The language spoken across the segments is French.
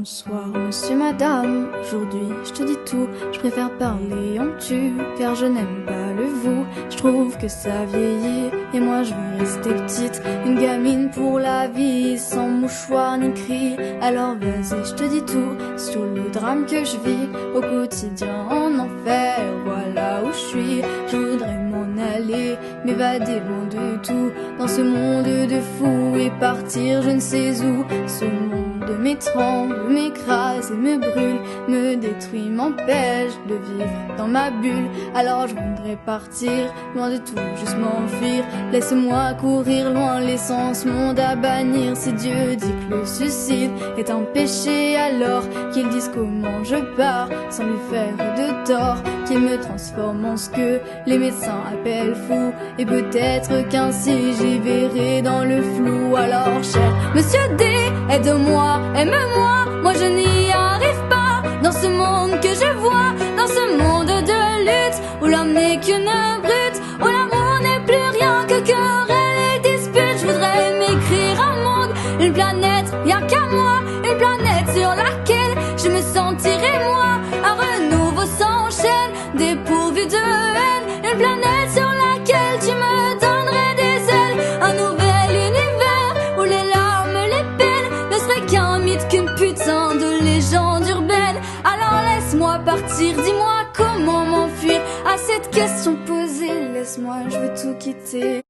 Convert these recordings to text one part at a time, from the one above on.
Bonsoir monsieur, madame, aujourd'hui je te dis tout. Je préfère parler en tu, car je n'aime pas le vous. Je trouve que ça vieillit, et moi je veux rester petite. Une gamine pour la vie, sans mouchoir ni cri. Alors vas-y, je te dis tout, sur le drame que je vis au quotidien en enfer. Voilà où je suis, je voudrais m'en aller, m'évader loin de tout, dans ce monde de fous, et partir je ne sais où. Ce monde m'étrangle, m'écrase et me brûle, me détruit, m'empêche de vivre dans ma bulle. Alors je voudrais partir, loin de tout, juste m'enfuir. Laisse-moi courir loin, laissant ce monde à bannir. Si Dieu dit que le suicide est un péché, alors qu'il dise comment je pars, sans lui faire de tort, qu'il me transforme en ce que les médecins appellent fou. Et peut-être qu'ainsi j'y verrai dans le flou. Alors cher Monsieur D, aide-moi, aime-moi, moi je n'y arrive pas. Dans ce monde que je vois, dans ce monde de lutte, où l'homme n'est qu'une brute, où l'amour n'est plus rien que querelle et dispute. Je voudrais m'écrire un monde, une planète, rien qu'à moi, une planète sur laquelle je me sentirai moi. Un renouveau s'enchaîne, dépourvu de haine, une planète sur laquelle tu me donnerais des ailes. Un nouvel univers où les larmes, les peines ne seraient qu'un mythe, qu'une putain de légende urbaine. Alors laisse-moi partir, dis-moi comment m'enfuir à cette question posée. Laisse-moi, je veux tout quitter.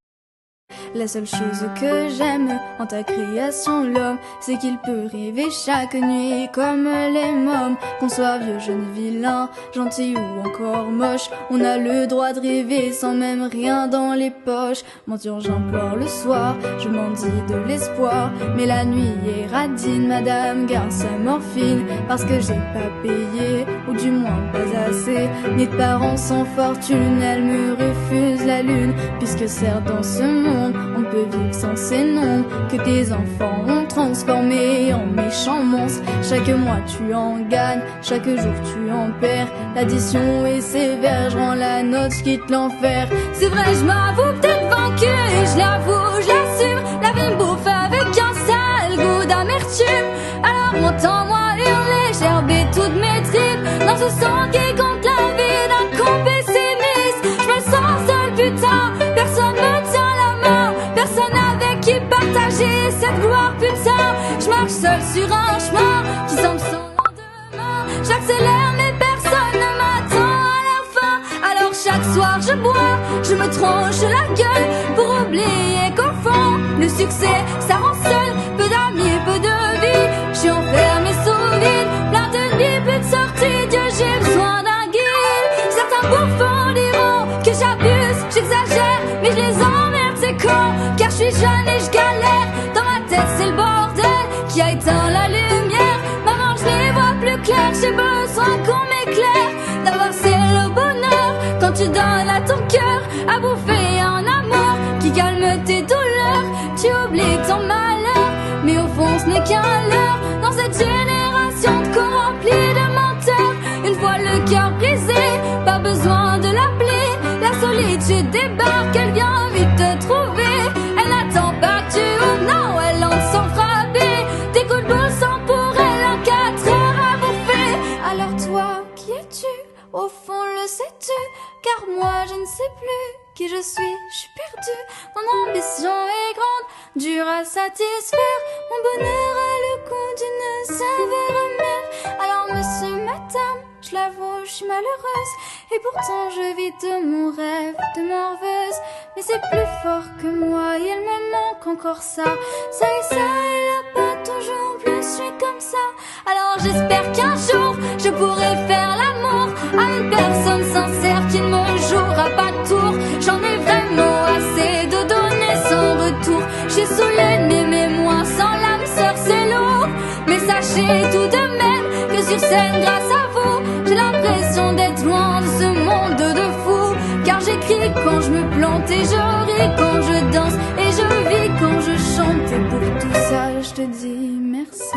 La seule chose que j'aime en ta création, l'homme, c'est qu'il peut rêver chaque nuit comme les mômes. Qu'on soit vieux, jeune, vilain, gentil ou encore moche, on a le droit de rêver sans même rien dans les poches. Mentir, j'implore le soir, je m'en dis de l'espoir, mais la nuit est radine, madame garde sa morphine, parce que j'ai pas payé, ou du moins pas assez. Mes parents sans fortune, elle me refuse la lune, puisque certes dans ce monde on peut vivre sans ces noms que tes enfants ont transformés en méchants monstres. Chaque mois tu en gagnes, chaque jour tu en perds. L'addition est sévère, je rends la note, je quitte l'enfer. C'est vrai, je m'avoue peut-être vaincu, et je l'avoue, je l'assume. La vie me bouffe avec un sale goût d'amertume. Alors entends-moi hurler, gerber toutes mes tripes, dans ce sang qui compte la vie d'un con pessimiste. Je me sens seul, putain, personne me tient la main, personne avec qui partager cette gloire, putain. Je marche seul sur un chemin qui semble sans lendemain. J'accélère mais personne ne m'attend à la fin. Alors chaque soir je bois, je me tranche la gueule pour oublier qu'au fond le succès ça rend seul. Peu d'amis, peu de vie, je suis enfermé sous vide, plein de nuits, plus de sortie. Dieu, j'ai besoin d'un guide. Certains bouffons diront que j'abuse, j'exagère, mais je les emmerde, c'est con, car je suis jeune et je galère. Dans ma tête c'est le bordel qui a éteint la lumière. Maman, je n'y vois plus clair, j'ai besoin qu'on m'éclaire. D'abord c'est le bonheur quand tu donnes à ton cœur à bouffer un amour qui calme tes douleurs. Tu oublies ton malheur, mais au fond ce n'est qu'un leurre. Dans cette génération de cons remplis de menteurs, une fois le cœur brisé, pas besoin de l'appeler. La solitude débarque, elle vient vite te trouver. Elle n'attend pas que tu ouvres, non, elle entre sans frapper. Tes coups de boule sont pour elle un 4 heures à bouffer. Alors toi, qui es-tu? Au fond le sais-tu? Car moi je ne sais plus qui je suis perdu. Mon ambition est grande, dure à satisfaire. Mon bonheur a le goût d'une saveur amère. Alors monsieur, madame, je l'avoue, je suis malheureuse, et pourtant je vis de mon rêve de morveuse. Mais c'est plus fort que moi, il me manque encore ça. Ça et ça, et là pas toujours plus, je suis comme ça. Alors j'espère qu'un jour je pourrai faire l'amour à une personne sincère qui ne me jouera pas de tour. J'en ai vraiment assez de donner sans retour. J'ai sous l'ennemi mais moi sans l'âme sœur c'est lourd. Mais sachez tout de même que sur scène grâce à vous, j'ai l'impression d'être loin de ce monde de fous. Car j'écris quand je me plante et je ris quand je danse, et je vis quand je chante. Et pour tout ça je te dis merci.